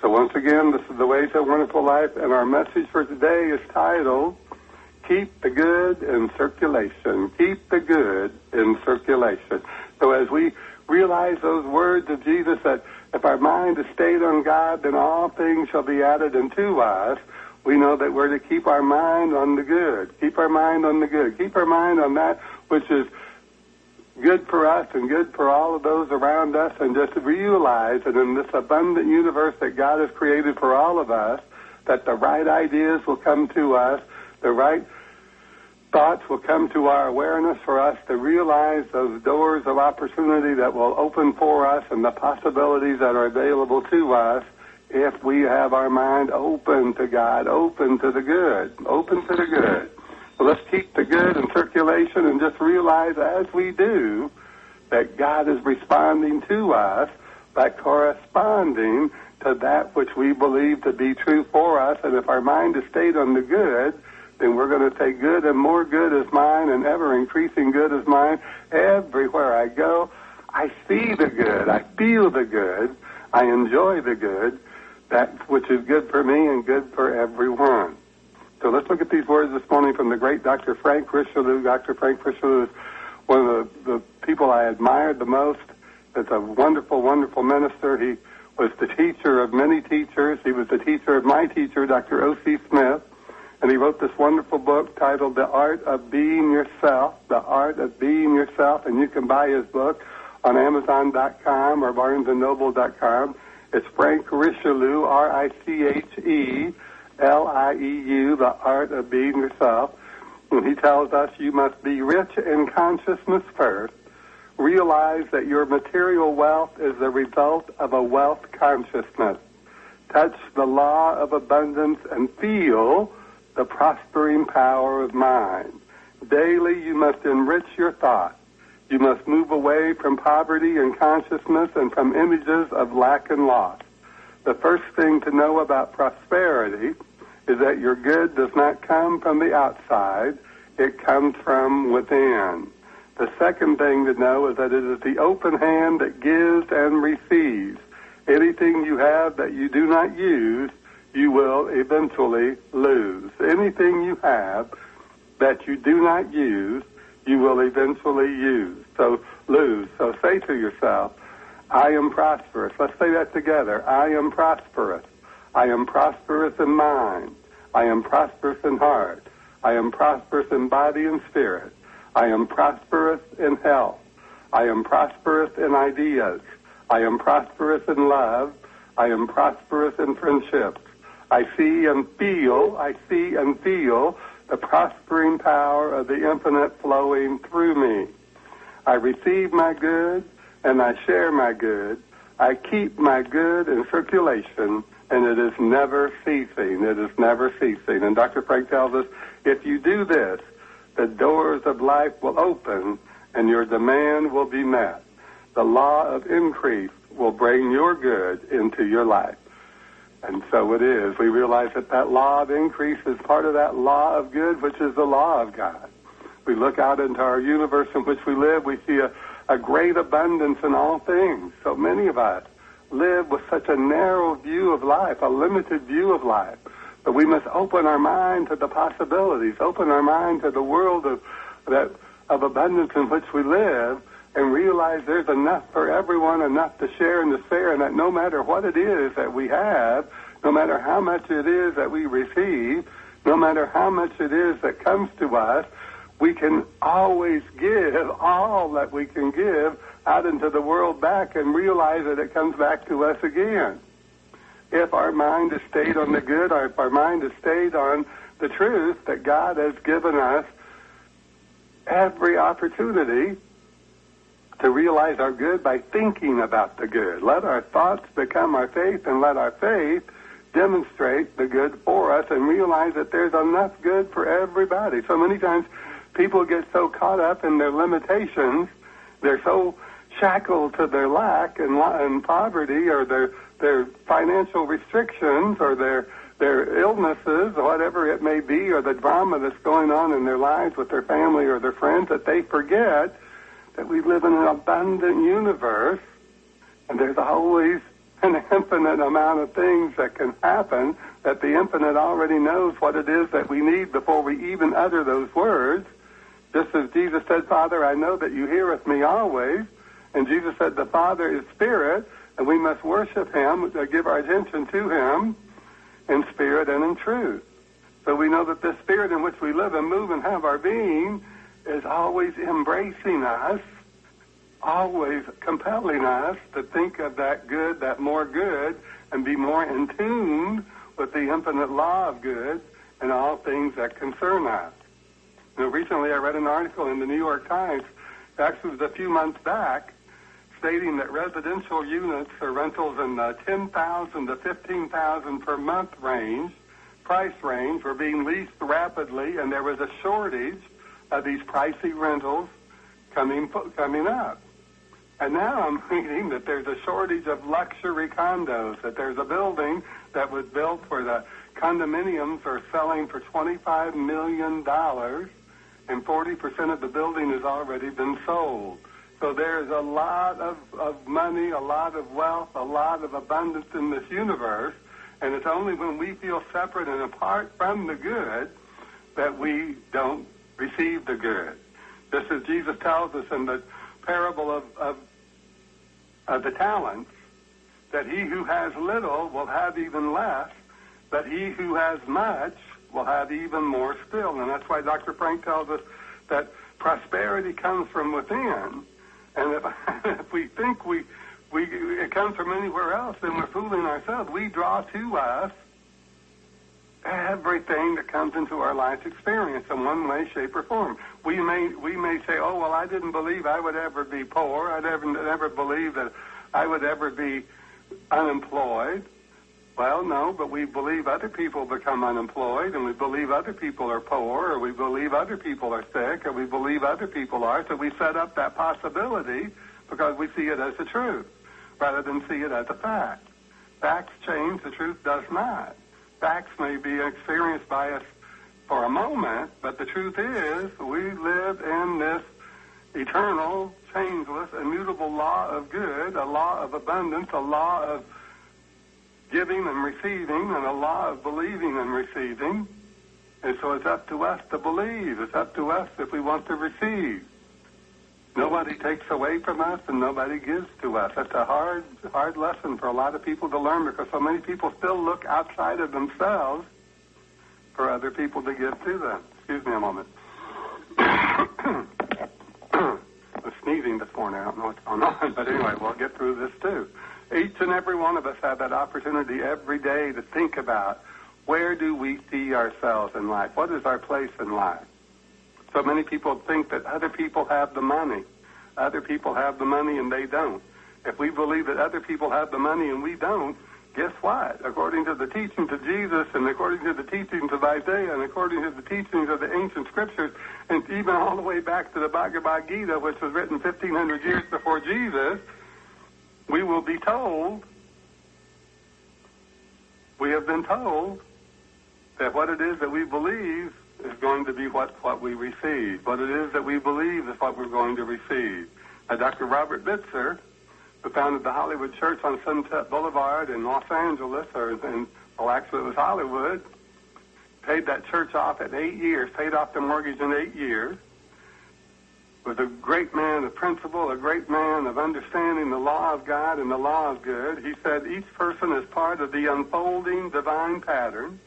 So once again, this is The Way to a Wonderful Life, and our message for today is titled, Keep the Good in Circulation. Keep the good in circulation. So as we realize those words of Jesus that if our mind is stayed on God, then all things shall be added unto us, we know that we're to keep our mind on the good. Keep our mind on the good. Keep our mind on that which is good for us and good for all of those around us, and just realize that in this abundant universe that God has created for all of us, that the right ideas will come to us, the right thoughts will come to our awareness for us to realize those doors of opportunity that will open for us and the possibilities that are available to us if we have our mind open to God, open to the good, open to the good. So let's keep the good in circulation and just realize as we do that God is responding to us by corresponding to that which we believe to be true for us. And if our mind is stayed on the good, then we're going to take good and more good is mine and ever-increasing good is mine. Everywhere I go, I see the good, I feel the good, I enjoy the good, that which is good for me and good for everyone. So let's look at these words this morning from the great Dr. Frank Richelieu. Dr. Frank Richelieu is one of the people I admired the most. It's a wonderful, wonderful minister. He was the teacher of many teachers. He was the teacher of my teacher, Dr. O.C. Smith. And he wrote this wonderful book titled The Art of Being Yourself, The Art of Being Yourself. And you can buy his book on Amazon.com or BarnesandNoble.com. It's Frank Richelieu, Richelieu, The Art of Being Yourself. And he tells us you must be rich in consciousness first. Realize that your material wealth is the result of a wealth consciousness. Touch the law of abundance and feel the prospering power of mind. Daily you must enrich your thought. You must move away from poverty and consciousness and from images of lack and loss. The first thing to know about prosperity is that your good does not come from the outside, it comes from within. The second thing to know is that it is the open hand that gives and receives. Anything you have that you do not use, you will eventually lose. Anything you have that you do not use, you will eventually lose. So say to yourself, I am prosperous. Let's say that together. I am prosperous. I am prosperous in mind. I am prosperous in heart. I am prosperous in body and spirit. I am prosperous in health. I am prosperous in ideas. I am prosperous in love. I am prosperous in friendships. I see and feel the prospering power of the infinite flowing through me. I receive my good and I share my good. I keep my good in circulation, and it is never ceasing. It is never ceasing. And Dr. Frank tells us, if you do this, the doors of life will open and your demand will be met. The law of increase will bring your good into your life. And so it is. We realize that that law of increase is part of that law of good, which is the law of God. We look out into our universe in which we live, we see a great abundance in all things. So many of us live with such a narrow view of life, a limited view of life. But we must open our mind to the possibilities, open our mind to the world of abundance in which we live, and realize there's enough for everyone, enough to share and to spare, and that no matter what it is that we have, no matter how much it is that we receive, no matter how much it is that comes to us, we can always give all that we can give out into the world back and realize that it comes back to us again. If our mind is stayed on the good, or if our mind is stayed on the truth that God has given us every opportunity to realize our good by thinking about the good. Let our thoughts become our faith, and let our faith demonstrate the good for us, and realize that there's enough good for everybody. So many times people get so caught up in their limitations, they're so shackled to their lack and poverty, or their financial restrictions, or their illnesses, or whatever it may be, or the drama that's going on in their lives with their family or their friends, that they forget that we live in an abundant universe, and there's always an infinite amount of things that can happen, that the infinite already knows what it is that we need before we even utter those words. Just as Jesus said, Father, I know that you heareth me always. And Jesus said, the Father is spirit, and we must worship him, give our attention to him in spirit and in truth. So we know that this spirit in which we live and move and have our being is always embracing us, always compelling us to think of that good, that more good, and be more in tune with the infinite law of good and all things that concern us. You know, recently I read an article in the New York Times, actually it was a few months back, stating that residential units or rentals in the $10,000 to $15,000 per month price range were being leased rapidly, and there was a shortage of these pricey rentals coming up. And now I'm reading that there's a shortage of luxury condos, that there's a building that was built for the condominiums are selling for $25 million, and 40% of the building has already been sold. So there's a lot of money, a lot of wealth, a lot of abundance in this universe, and it's only when we feel separate and apart from the good that we don't receive the good. Just as Jesus tells us in the parable of the talents, that he who has little will have even less, but he who has much will have even more still. And that's why Dr. Frank tells us that prosperity comes from within. And if we think it comes from anywhere else, then we're fooling ourselves. We draw to us everything that comes into our life experience in one way, shape, or form. We may say, oh, well, I didn't believe I would ever be poor. I never believed that I would ever be unemployed. Well, no, but we believe other people become unemployed, and we believe other people are poor, or we believe other people are sick, or we believe other people are. So we set up that possibility because we see it as the truth rather than see it as a fact. Facts change, the truth does not. Facts may be experienced by us for a moment, but the truth is we live in this eternal, changeless, immutable law of good, a law of abundance, a law of giving and receiving, and a law of believing and receiving. And so it's up to us to believe. It's up to us if we want to receive. Nobody takes away from us, and nobody gives to us. That's a hard lesson for a lot of people to learn, because so many people still look outside of themselves for other people to give to them. Excuse me a moment. I'm sneezing this morning. I don't know what's going on, but anyway, we'll get through this too. Each and every one of us have that opportunity every day to think about, where do we see ourselves in life? What is our place in life? So many people think that other people have the money. Other people have the money and they don't. If we believe that other people have the money and we don't, guess what? According to the teachings of Jesus, and according to the teachings of Isaiah, and according to the teachings of the ancient scriptures, and even all the way back to the Bhagavad Gita, which was written 1,500 years before Jesus, we will be told, we have been told, that what it is that we believe is going to be what we receive. What it is that we believe is what we're going to receive. Now, Dr. Robert Bitzer, who founded the Hollywood Church on Sunset Boulevard in Los Angeles, actually it was Hollywood, paid that church off in 8 years, paid off the mortgage in 8 years, was a great man of principle, a great man of understanding the law of God and the law of good. He said each person is part of the unfolding divine pattern.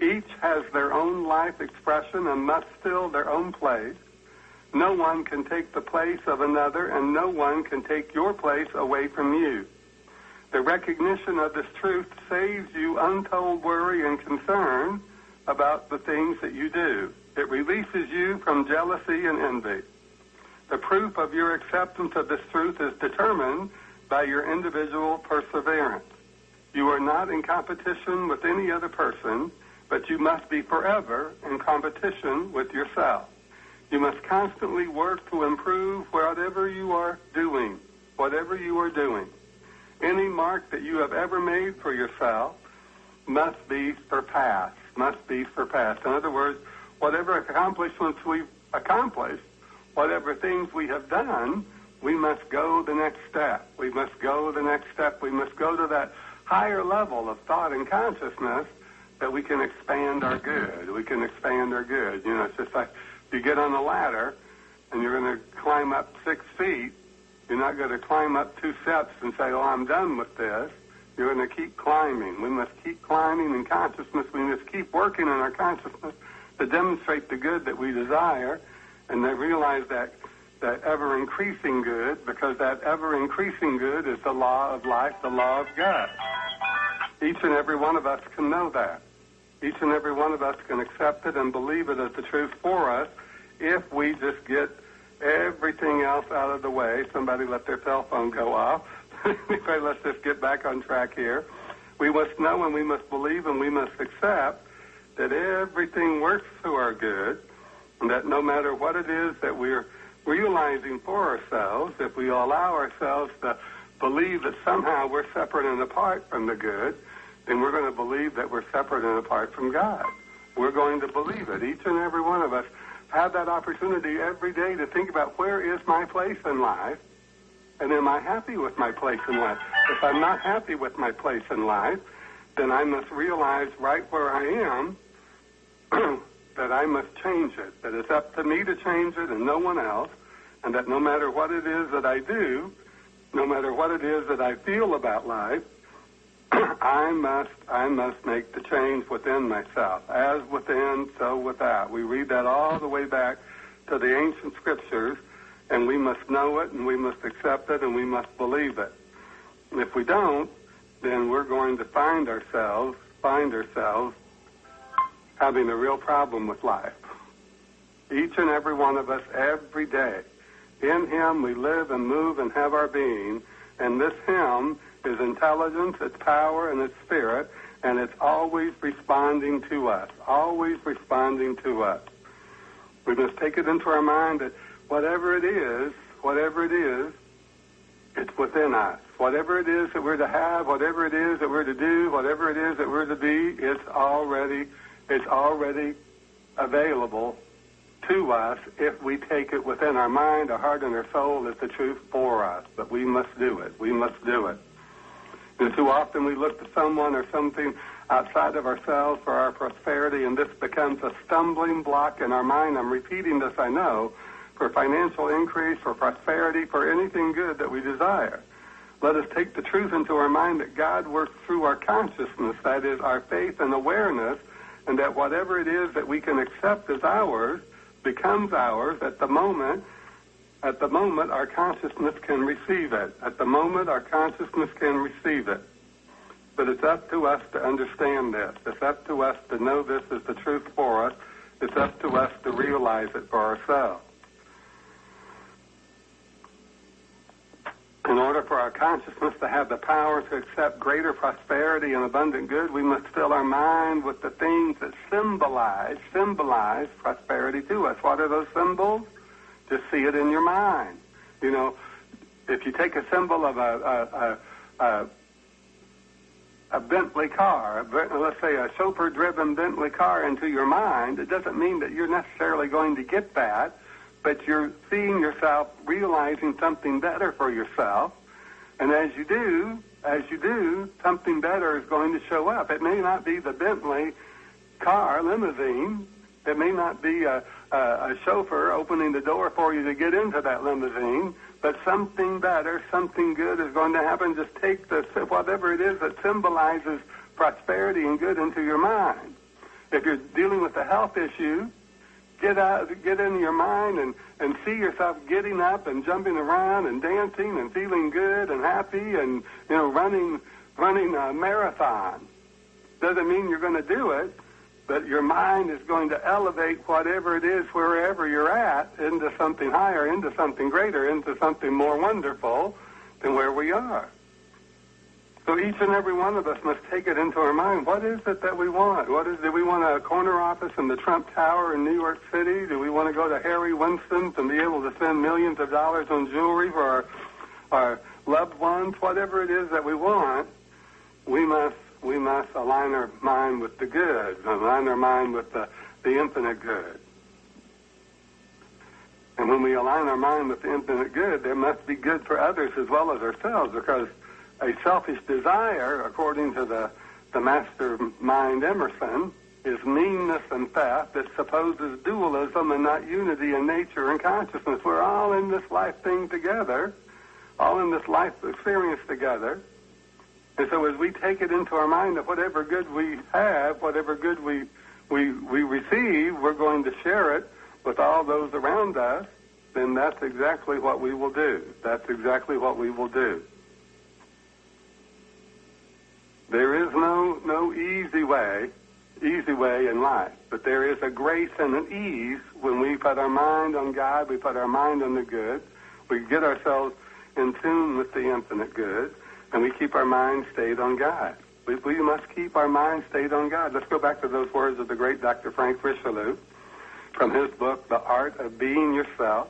Each has their own life expression and must fill their own place. No one can take the place of another, and no one can take your place away from you. The recognition of this truth saves you untold worry and concern about the things that you do. It releases you from jealousy and envy. The proof of your acceptance of this truth is determined by your individual perseverance. You are not in competition with any other person, but you must be forever in competition with yourself. You must constantly work to improve whatever you are doing. Whatever you are doing. Any mark that you have ever made for yourself must be surpassed. Must be surpassed. In other words, whatever accomplishments we've accomplished, whatever things we have done, we must go the next step. We must go the next step. We must go to that higher level of thought and consciousness that we can expand our good. We can expand our good. You know, it's just like you get on a ladder and you're going to climb up 6 feet. You're not going to climb up 2 steps and say, oh, I'm done with this. You're going to keep climbing. We must keep climbing in consciousness. We must keep working on our consciousness to demonstrate the good that we desire, and then realize that ever-increasing good, because that ever-increasing good is the law of life, the law of God. Each and every one of us can know that. Each and every one of us can accept it and believe it as the truth for us if we just get everything else out of the way. Somebody let their cell phone go off. Let's just get back on track here. We must know and we must believe and we must accept that everything works to our good, and that no matter what it is that we're realizing for ourselves, if we allow ourselves to believe that somehow we're separate and apart from the good, then we're going to believe that we're separate and apart from God. We're going to believe it. Each and every one of us have that opportunity every day to think about, where is my place in life, and am I happy with my place in life? If I'm not happy with my place in life, then I must realize right where I am that I must change it, that it's up to me to change it and no one else, and that no matter what it is that I do, no matter what it is that I feel about life, I must make the change within myself. As within, so without. We read that all the way back to the ancient scriptures, and we must know it, and we must accept it, and we must believe it. And if we don't, then we're going to find ourselves having a real problem with life. Each and every one of us, every day. In Him we live and move and have our being, and this Him is intelligence, it's power, and it's spirit, and it's always responding to us, always responding to us. We must take it into our mind that whatever it is, it's within us. Whatever it is that we're to have, whatever it is that we're to do, whatever it is that we're to be, it's already available to us if we take it within our mind, our heart, and our soul as the truth for us. But we must do it. We must do it. And too often we look to someone or something outside of ourselves for our prosperity, and this becomes a stumbling block in our mind. I'm repeating this, I know, for financial increase, for prosperity, for anything good that we desire. Let us take the truth into our mind that God works through our consciousness, that is, our faith and awareness, and that whatever it is that we can accept as ours becomes ours at the moment our consciousness can receive it. At the moment our consciousness can receive it. But it's up to us to understand this. It's up to us to know this is the truth for us. It's up to us to realize it for ourselves. In order for our consciousness to have the power to accept greater prosperity and abundant good, we must fill our mind with the things that symbolize prosperity to us. What are those symbols? Just see it in your mind. You know, if you take a symbol of a Bentley car, let's say a chauffeur-driven Bentley car into your mind, it doesn't mean that you're necessarily going to get that, but you're seeing yourself realizing something better for yourself. And as you do, something better is going to show up. It may not be the Bentley car, limousine. It may not be a chauffeur opening the door for you to get into that limousine, but something better, something good is going to happen. Just take whatever it is that symbolizes prosperity and good into your mind. If you're dealing with a health issue, get into your mind and see yourself getting up and jumping around and dancing and feeling good and happy and, you know, running a marathon. Doesn't mean you're going to do it, but your mind is going to elevate whatever it is, wherever you're at, into something higher, into something greater, into something more wonderful than where we are. So each and every one of us must take it into our mind. What is it that we want? Do we want a corner office in the Trump Tower in New York City? Do we want to go to Harry Winston's and be able to spend millions of dollars on jewelry for our loved ones? Whatever it is that we want, we must align our mind with the good, align our mind with the infinite good. And when we align our mind with the infinite good, there must be good for others as well as ourselves, because a selfish desire, according to the master mind Emerson, is meanness and theft that supposes dualism and not unity in nature and consciousness. We're all in this life thing together, all in this life experience together. And so as we take it into our mind that whatever good we have, whatever good we receive, we're going to share it with all those around us, then that's exactly what we will do. That's exactly what we will do. There is no easy way in life, but there is a grace and an ease when we put our mind on God, we put our mind on the good, we get ourselves in tune with the infinite good, and we keep our mind stayed on God. We must keep our mind stayed on God. Let's go back to those words of the great Dr. Frank Richelieu from his book, The Art of Being Yourself.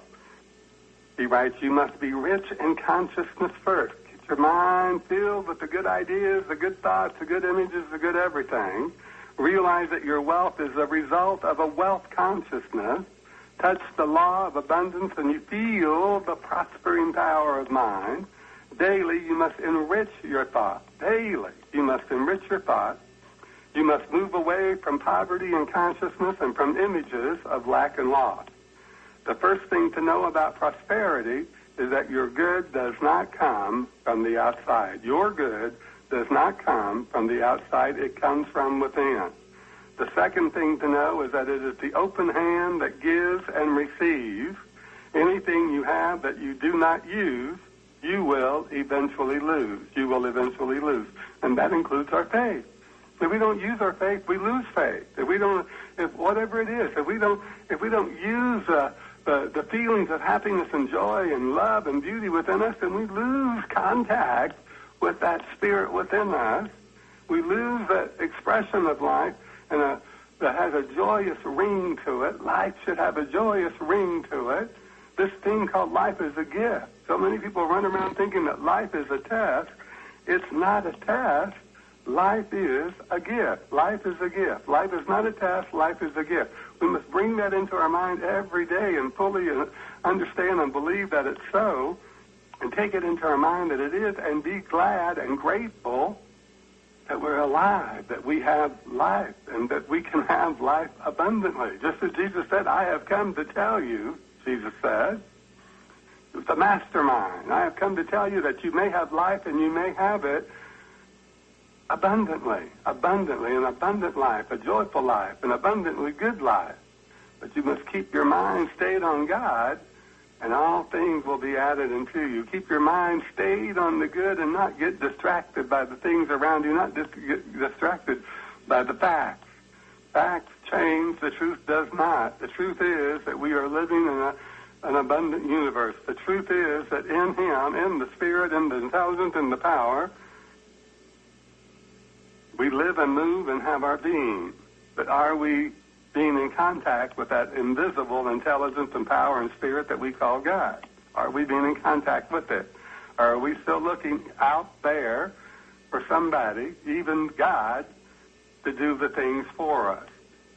He writes, you must be rich in consciousness first. Get your mind filled with the good ideas, the good thoughts, the good images, the good everything. Realize that your wealth is a result of a wealth consciousness. Touch the law of abundance and you feel the prospering power of mind. Daily, you must enrich your thought. Daily, you must enrich your thought. You must move away from poverty and consciousness and from images of lack and loss. The first thing to know about prosperity is that your good does not come from the outside. Your good does not come from the outside. It comes from within. The second thing to know is that it is the open hand that gives and receives. Anything you have that you do not use, you will eventually lose. You will eventually lose. And that includes our faith. If we don't use our faith, we lose faith. If whatever it is, if we don't use the feelings of happiness and joy and love and beauty within us, then we lose contact with that spirit within us. We lose that expression of life and that has a joyous ring to it. Life should have a joyous ring to it. This thing called life is a gift. So many people run around thinking that life is a test. It's not a test. Life is a gift. Life is a gift. Life is not a test. Life is a gift. We must bring that into our mind every day and fully understand and believe that it's so, and take it into our mind that it is, and be glad and grateful that we're alive, that we have life, and that we can have life abundantly. Just as Jesus said, I have come to tell you, Jesus said, it was the mastermind. I have come to tell you that you may have life and you may have it abundantly, an abundant life, a joyful life, an abundantly good life. But you must keep your mind stayed on God, and all things will be added unto you. Keep your mind stayed on the good and not get distracted by the things around you, not get distracted by the facts. Facts change, the truth does not. The truth is that we are living in an abundant universe. The truth is that in Him, in the Spirit, in the intelligence, in the power, we live and move and have our being. But are we being in contact with that invisible intelligence and power and spirit that we call God? Are we being in contact with it? Or are we still looking out there for somebody, even God, to do the things for us?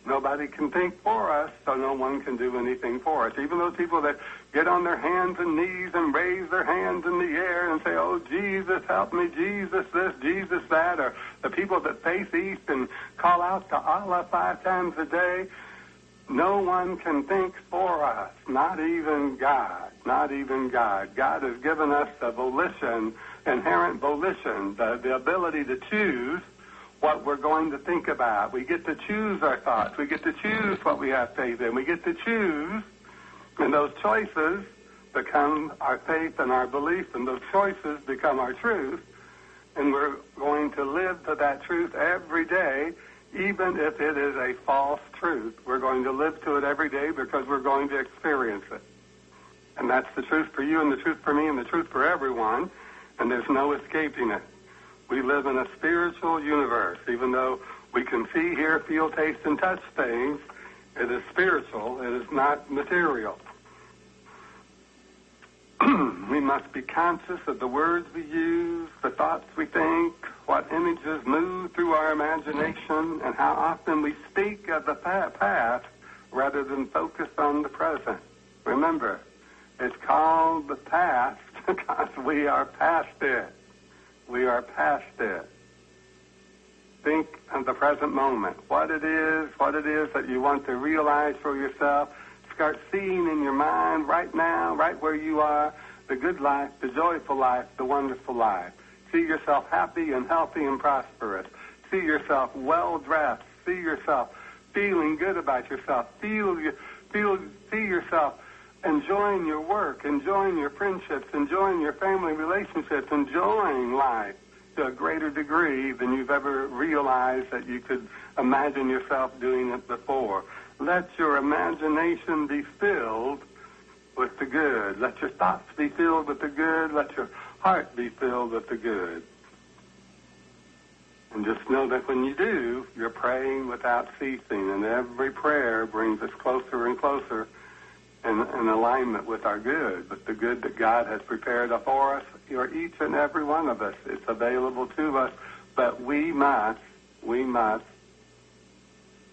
Nobody can think for us, so no one can do anything for us. Even those people that get on their hands and knees and raise their hands in the air and say, oh, Jesus, help me, Jesus this, Jesus that, or the people that face east and call out to Allah 5 times a day, no one can think for us, not even God, not even God. God has given us the volition, inherent volition, the ability to choose what we're going to think about. We get to choose our thoughts. We get to choose what we have faith in. We get to choose, and those choices become our faith and our belief, and those choices become our truth, and we're going to live to that truth every day, even if it is a false truth. We're going to live to it every day because we're going to experience it. And that's the truth for you and the truth for me and the truth for everyone, and there's no escaping it. We live in a spiritual universe. Even though we can see, hear, feel, taste, and touch things, it is spiritual. It is not material. We must be conscious of the words we use, the thoughts we think, what images move through our imagination, and how often we speak of the past rather than focus on the present. Remember, It's called the past because we are past it. We are past it. Think of the present moment. What it is that you want to realize for yourself. Start seeing in your mind right now, right where you are, the good life, the joyful life, the wonderful life. See yourself happy and healthy and prosperous. See yourself well-dressed. See yourself feeling good about yourself. See yourself enjoying your work, enjoying your friendships, enjoying your family relationships, enjoying life to a greater degree than you've ever realized that you could imagine yourself doing it before. Let your imagination be filled with the good. Let your thoughts be filled with the good. Let your heart be filled with the good. And just know that when you do, you're praying without ceasing, and every prayer brings us closer and closer in alignment with our good, with the good that God has prepared for us, for each and every one of us. It's available to us, but we must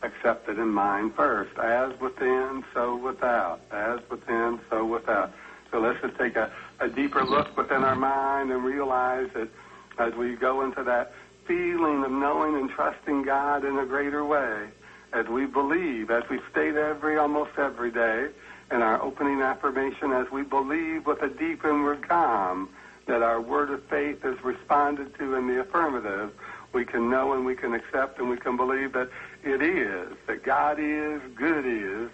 accept it in mind first. As within, so without. As within, so without. So let's just take a deeper look within our mind and realize that as we go into that feeling of knowing and trusting God in a greater way, as we believe, as we state almost every day in our opening affirmation, as we believe with a deep inward calm that our word of faith is responded to in the affirmative, we can know and we can accept and we can believe that it is, that God is, good is,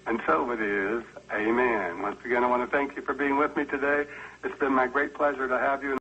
and so it is. Amen. Once again, I want to thank you for being with me today. It's been my great pleasure to have you.